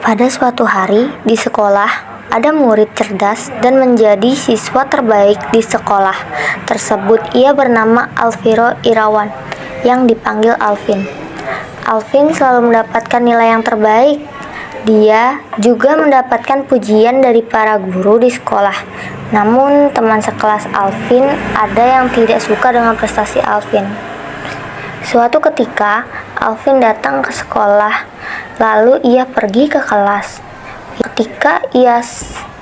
Pada suatu hari di sekolah, ada murid cerdas dan menjadi siswa terbaik di sekolah tersebut. Ia bernama Alviro Irawan, yang dipanggil Alvin. Alvin selalu mendapatkan nilai yang terbaik. Dia juga mendapatkan pujian dari para guru di sekolah. Namun, teman sekelas Alvin ada yang tidak suka dengan prestasi Alvin. Suatu ketika, Alvin datang ke sekolah, lalu ia pergi ke kelas. Ketika ia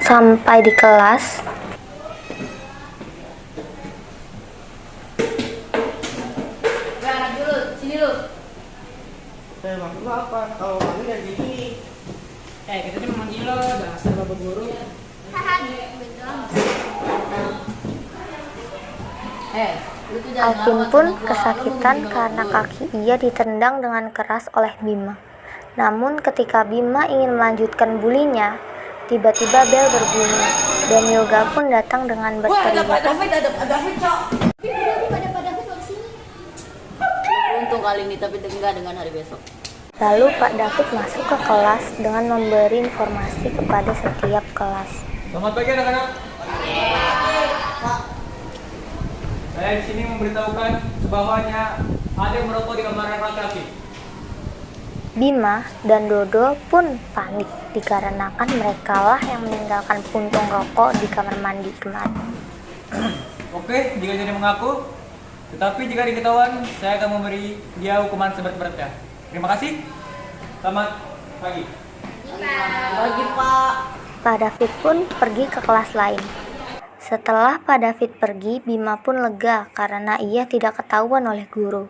sampai di kelas, anak dulu, sini lu. Maksud lo apa? Kalau manggil dari sini. Kita cuma manggil lo, dasar bapak guru. Lu tuh jangan Alvin ngawat pun sama gua. kesakitan Lu mau karena gini kaki ia ditendang dengan keras oleh Bima. Namun ketika Bima ingin melanjutkan bulinya, tiba-tiba bel berbunyi dan Yoga pun datang dengan Wah, ada Pak berteriak. David, ada David, Cok. Pada David lo kesini. Beruntung kali ini, tapi enggak dengan hari besok. Lalu Pak David masuk ke kelas dengan memberi informasi kepada setiap kelas. Selamat pagi anak-anak. Saya di sini memberitahukan bahwanya ada yang merokok di kamar laki-laki. Bima dan Dodo pun panik dikarenakan merekalah yang meninggalkan puntung rokok di kamar mandi kemarin. Oke, jika jadi mengaku, tetapi jika diketahuan, saya akan memberi dia hukuman seberat-beratnya. Terima kasih. Selamat pagi. Pagi, Pak. Pak David pun pergi ke kelas lain. Setelah Pak David pergi, Bima pun lega karena ia tidak ketahuan oleh guru.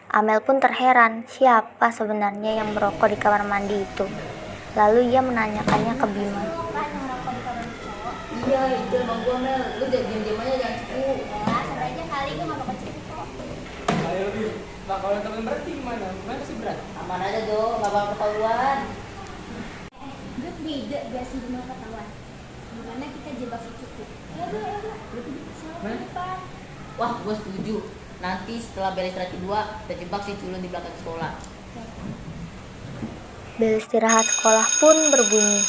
Amel pun terheran siapa sebenarnya yang merokok di kamar mandi itu. Lalu ia menanyakannya ke Bima. Iya, itu emang gua, Mel. Lu diam-diam aja, jangan cukup. Ya, sabar aja kali gue gak bakal cerita kok. Ayo lebih. Nah, kalau teman berarti gimana? Gimana sih berat? Aman aja, Do. Gak bakal ketahuan. Gue beda biar si Bima ketahuan. Gimana kita jebak si Cucu? Ya udah. Sama depan. Wah, gua setuju. Nanti setelah beres istirahat kedua, kita jebak si culun di belakang sekolah. Bel istirahat sekolah pun berbunyi.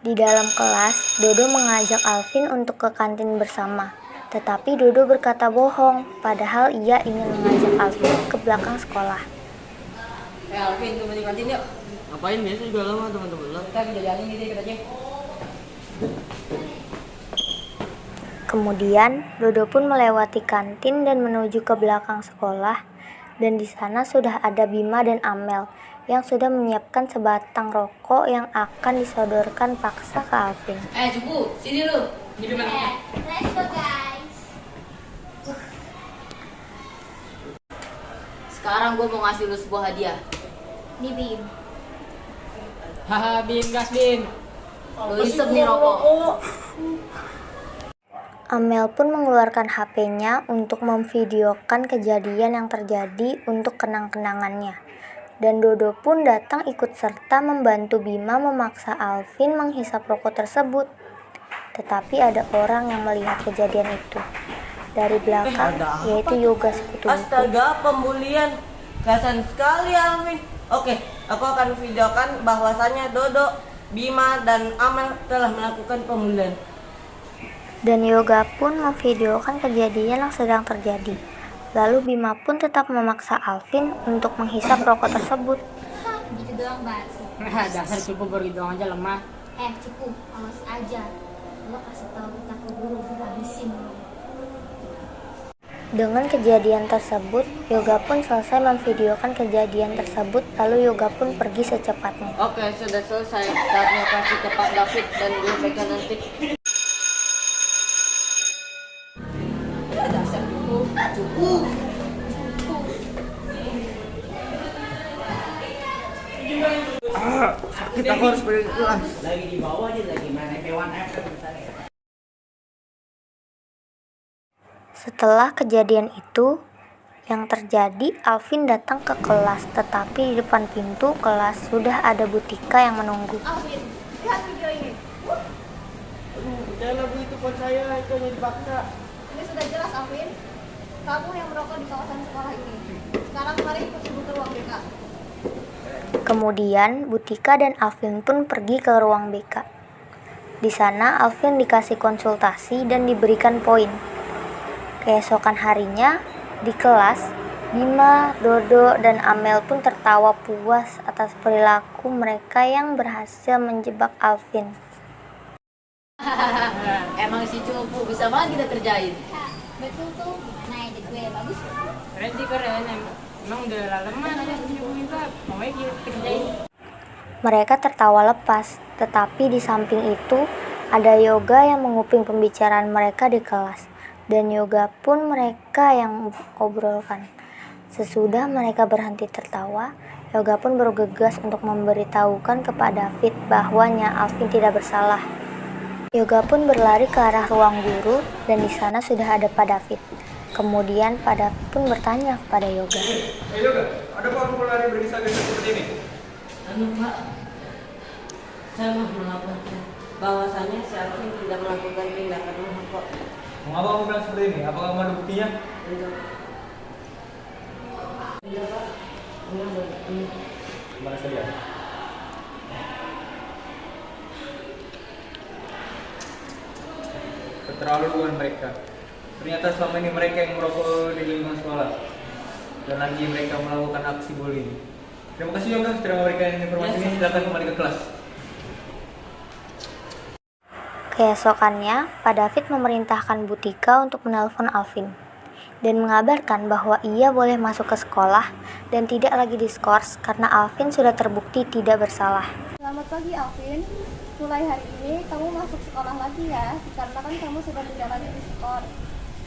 Di dalam kelas, Dodo mengajak Alvin untuk ke kantin bersama. Tetapi Dodo berkata bohong, padahal ia ingin mengajak Alvin ke belakang sekolah. Alvin, kita di kantin yuk. Ngapain biasa juga lama teman-teman lo? Kita jalan ini deh, kita cek. Kemudian, Dodo pun melewati kantin dan menuju ke belakang sekolah, dan di sana sudah ada Bima dan Amel yang sudah menyiapkan sebatang rokok yang akan disodorkan paksa ke Alvin. Cupu, sini lu. Jadi mana? Let's go guys. Sekarang gua mau ngasih lu sebuah hadiah. Nih Bim. Haha, Bin, gas Bin. Lu isep nih rokok. Amel pun mengeluarkan HP-nya untuk memvideokan kejadian yang terjadi untuk kenang-kenangannya. Dan Dodo pun datang ikut serta membantu Bima memaksa Alvin menghisap rokok tersebut. Tetapi ada orang yang melihat kejadian itu dari belakang, yaitu Yoga sekutu buku. Astaga, pembulian. Kasian sekali Alvin. Oke, aku akan videokan bahwasannya Dodo, Bima, dan Amel telah melakukan pembulian. Dan Yoga pun memvideokan kejadian yang sedang terjadi. Lalu Bima pun tetap memaksa Alvin untuk menghisap rokok tersebut. Hah, gitu doang basi. Dasar cupu begitu aja lemah. Cukup, awas aja. Lo kasih tahu kita ke guru, gue habisin lo. Dengan kejadian tersebut, Yoga pun selesai memvideokan kejadian tersebut. Lalu Yoga pun pergi secepatnya. Oke, sudah selesai. Saatnya kasih ke Pak David dan gue pegang nanti. Cukup. Kita harus pulang. Lagi di bawah aja lagi main MP1F. Setelah kejadian itu yang terjadi, Alvin datang ke kelas, tetapi di depan pintu kelas sudah ada Butika yang menunggu. Alvin, lihat video ini. Jangan begitu pun saya, itu hanya dipaksa. Ini sudah jelas Alvin. Kamu yang merokok di kawasan sekolah ini. Sekarang mari ikut ibu ke ruang BK. Kemudian Butika dan Alvin pun pergi ke ruang BK. Di sana Alvin dikasih konsultasi dan diberikan poin. Keesokan harinya di kelas, Bima, Dodo, dan Amel pun tertawa puas atas perilaku mereka yang berhasil menjebak Alvin. Emang si cupu bisa banget kita kerjain. Betul tuh, gimana ide gue bagus? Keren sih keren, emang udah lama aja juga mau kita kerjain. Mereka tertawa lepas, tetapi di samping itu ada Yoga yang menguping pembicaraan mereka di kelas, dan Yoga pun mereka yang obrolkan. Sesudah mereka berhenti tertawa, Yoga pun bergegas untuk memberitahukan kepada David bahwanya Alvin tidak bersalah. Yoga pun berlari ke arah ruang guru dan di sana sudah ada Pak David. Kemudian Pak David pun bertanya kepada Yoga. Yoga, ada apa kamu lari berdesak-desak seperti ini? Pak, saya mau melaporkan bahwasannya si Alvin tidak melakukan tindakan merokok. Mengapa kamu bilang seperti ini? Apakah kamu ada buktinya? Tidak Pak, ini ada buktinya. Mana saja? Keterlaluan mereka. Ternyata selama ini mereka yang merokok di lingkungan sekolah. Dan lagi mereka melakukan aksi bullying. Terima kasih Yoga sudah memberikan informasi ini. Silakan kembali ke kelas. Keesokannya, Pak David memerintahkan Butika untuk menelpon Alvin dan mengabarkan bahwa ia boleh masuk ke sekolah dan tidak lagi diskors karena Alvin sudah terbukti tidak bersalah. Selamat pagi Alvin, mulai hari ini kamu masuk sekolah lagi ya, dikarenakan kamu sudah tidak lagi diskors.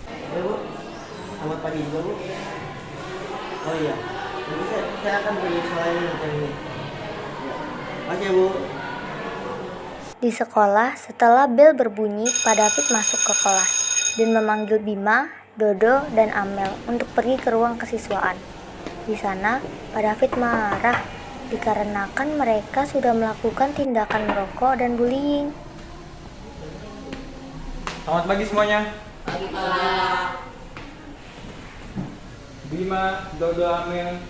Ya Bu, selamat pagi juga Bu. Oh iya, nanti saya akan pergi sekolah ini nanti ini. Ya. Oke Bu. Di sekolah, setelah bel berbunyi, Pak David masuk ke kelas dan memanggil Bima, Dodo, dan Amel untuk pergi ke ruang kesiswaan. Di sana, Pak David marah dikarenakan mereka sudah melakukan tindakan merokok dan bullying. Selamat pagi semuanya. Pagi Pak. Bima, Dodo, Amel,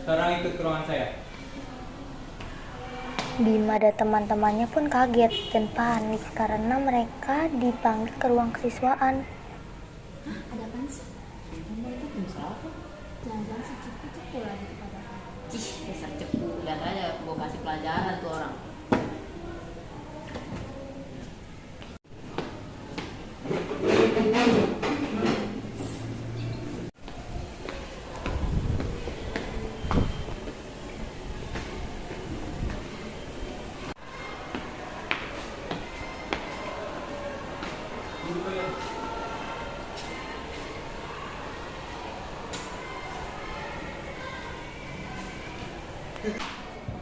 sekarang ikut ke ruangan saya. Bima dan teman-temannya pun kaget dan panik karena mereka dipanggil ke ruang kesiswaan. Ada apaan sih? Jangan-jangan si cupu-cupu lagi kepada aku. Cih, dasar cepu. Lihat aja, gue kasih pelajaran tuh orang.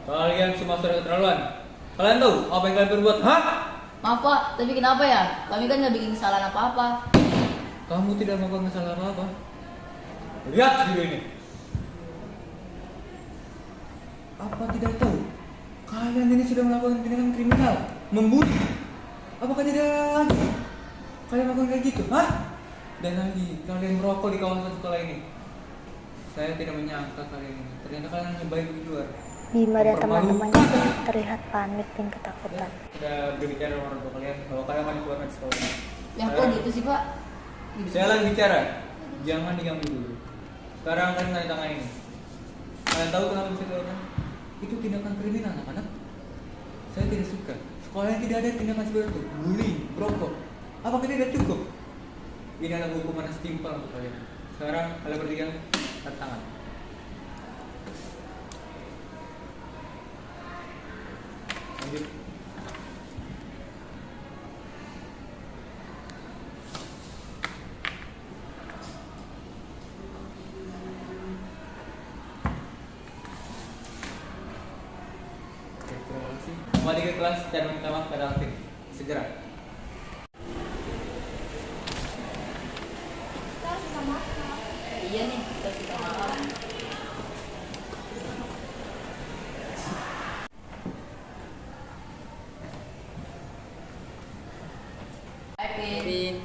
Kalian semua sudah keterlaluan. Kalian tahu apa yang kalian perbuat? Hah? Maaf Pak, tapi kenapa ya? Kami kan nggak bikin kesalahan apa-apa. Kamu tidak melakukan kesalahan apa-apa. Lihat video ini. Apa tidak tahu? Kalian ini sudah melakukan tindakan kriminal, membunuh. Apakah tidak? Kalian melakukan kayak gitu? Hah? Dan lagi, kalian merokok di kawasan sekolah ini. Saya tidak menyangka kalian ini. Ternyata kalian hanya baik di luar. Bima dan teman-temannya pun terlihat panik dan ketakutan. Saya berbicara dengan orang tua kalian kalau kalian mau keluar dari sekolah ini. Ya kok gitu sih Pak? Saya lagi bicara, jangan diganggu dulu. Sekarang kalian tanda tangan ini. Kalian tahu kenapa bisa dilakukan? Itu tindakan kriminal anak-anak. Saya tidak suka. Sekolah yang tidak ada tindakan seperti itu, bullying, merokok. Apakah tidak cukup? Ini adalah hukuman yang setimpal untuk kalian. Sekarang kalian bertiga tanda tangan. Lanjut. Oke, terima kasih. Kembali ke kelas dan minta maaf pada Alvin. Segera. Iya nih, kita suka maaf. Vin.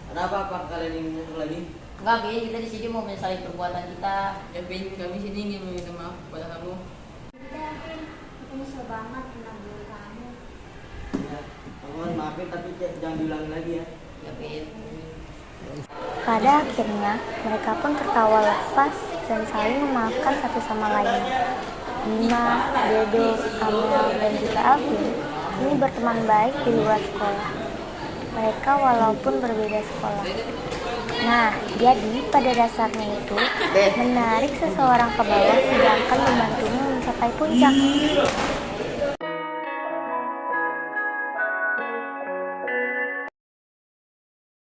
Kenapa Pak kalian ingin masuk lagi? Enggak, Vin, kita di sini mau menyesali perbuatan kita. Ya Vin, kami sini ingin meminta maaf kepada kamu. Kita nyesel banget pernah bully kamu. Ya, aku mohon maafin tapi jangan diulangi lagi ya. Ya, Fit. Pada akhirnya, mereka pun tertawa lepas dan saling memaafkan satu sama lain. Bima, Dodo, Amel, dan juga Alvin ini berteman baik di luar sekolah. Mereka walaupun berbeda sekolah. Nah, jadi pada dasarnya itu menarik seseorang ke bawah tidak akan membantunya mencapai puncak.